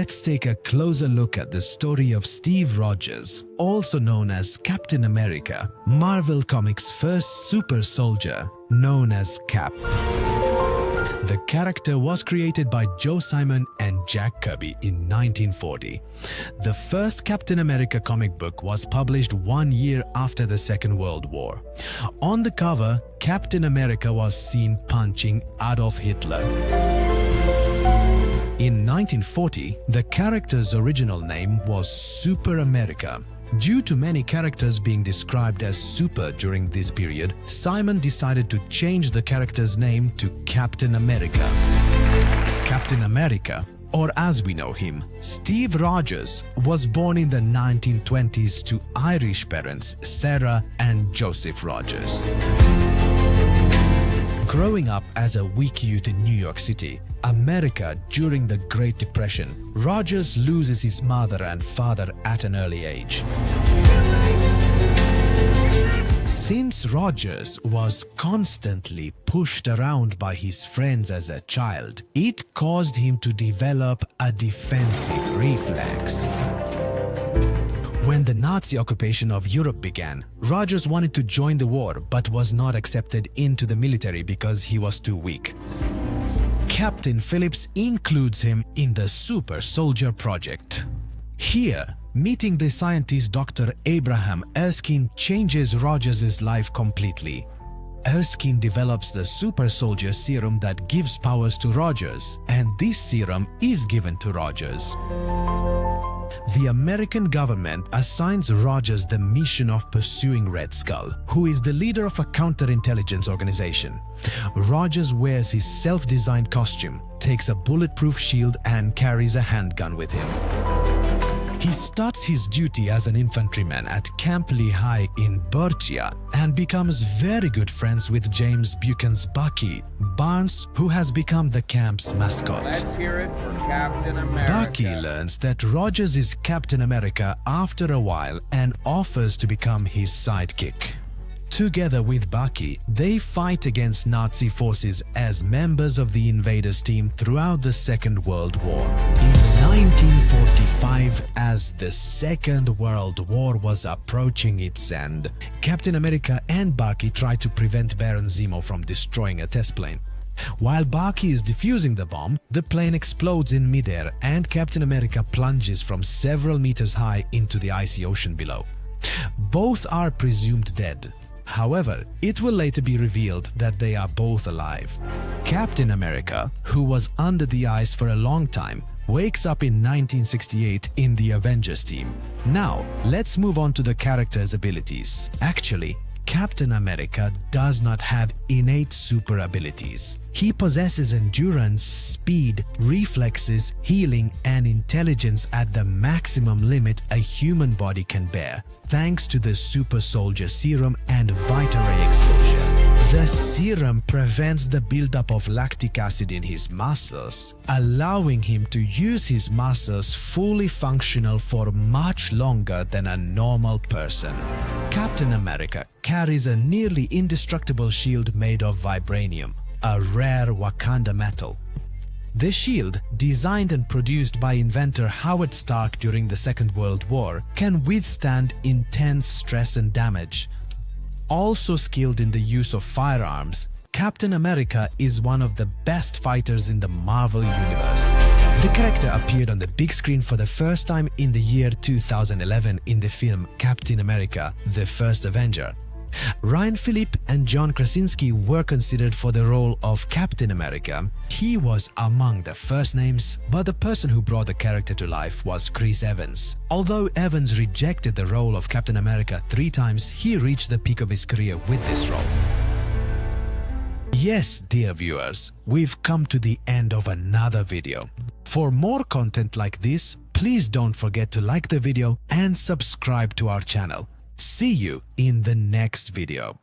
let's take a closer look at the story of Steve Rogers, also known as Captain America, Marvel Comics' first super soldier, known as Cap. The character was created by Joe Simon and Jack Kirby in 1940. The first Captain America comic book was published 1 year after the Second World War. On the cover, Captain America was seen punching Adolf Hitler. In 1940, the character's original name was Super America. Due to many characters being described as super during this period, Simon decided to change the character's name to Captain America. Captain America, or as we know him, Steve Rogers, was born in the 1920s to Irish parents Sarah and Joseph Rogers. Growing up as a weak youth in New York City, America during the Great Depression, Rogers loses his mother and father at an early age. Since Rogers was constantly pushed around by his friends as a child, it caused him to develop a defensive reflex. When the Nazi occupation of Europe began, Rogers wanted to join the war but was not accepted into the military because he was too weak. Captain Phillips includes him in the Super Soldier project. Here, meeting the scientist Dr. Abraham Erskine changes Rogers' life completely. Erskine develops the Super Soldier Serum that gives powers to Rogers, and this serum is given to Rogers. The American government assigns Rogers the mission of pursuing Red Skull, who is the leader of a counterintelligence organization. Rogers wears his self-designed costume, takes a bulletproof shield and carries a handgun with him. He starts his duty as an infantryman at Camp Lehigh in Bertia and becomes very good friends with James Buchan's Bucky, Barnes, who has become the camp's mascot. Let's hear it for Captain America. Bucky learns that Rogers is Captain America after a while and offers to become his sidekick. Together with Bucky, they fight against Nazi forces as members of the invaders team throughout the Second World War. In 1945, as the Second World War was approaching its end, Captain America and Bucky try to prevent Baron Zemo from destroying a test plane. While Bucky is defusing the bomb, the plane explodes in midair and Captain America plunges from several meters high into the icy ocean below. Both are presumed dead. However, it will later be revealed that they are both alive. Captain America, who was under the ice for a long time, wakes up in 1968 in the Avengers team. Now, let's move on to the character's abilities. Actually, Captain America does not have innate super abilities. He possesses endurance, speed, reflexes, healing, and intelligence at the maximum limit a human body can bear, thanks to the Super Soldier Serum and Vita Ray exposure. The serum prevents the buildup of lactic acid in his muscles, allowing him to use his muscles fully functional for much longer than a normal person. Captain America carries a nearly indestructible shield made of vibranium, a rare Wakanda metal. The shield, designed and produced by inventor Howard Stark during the Second World War, can withstand intense stress and damage. Also skilled in the use of firearms, Captain America is one of the best fighters in the Marvel Universe. The character appeared on the big screen for the first time in the year 2011 in the film Captain America: The First Avenger. Ryan Phillippe and John Krasinski were considered for the role of Captain America. He was among the first names, but the person who brought the character to life was Chris Evans. Although Evans rejected the role of Captain America 3 times, he reached the peak of his career with this role. Yes, dear viewers, we've come to the end of another video. For more content like this, please don't forget to like the video and subscribe to our channel. See you in the next video.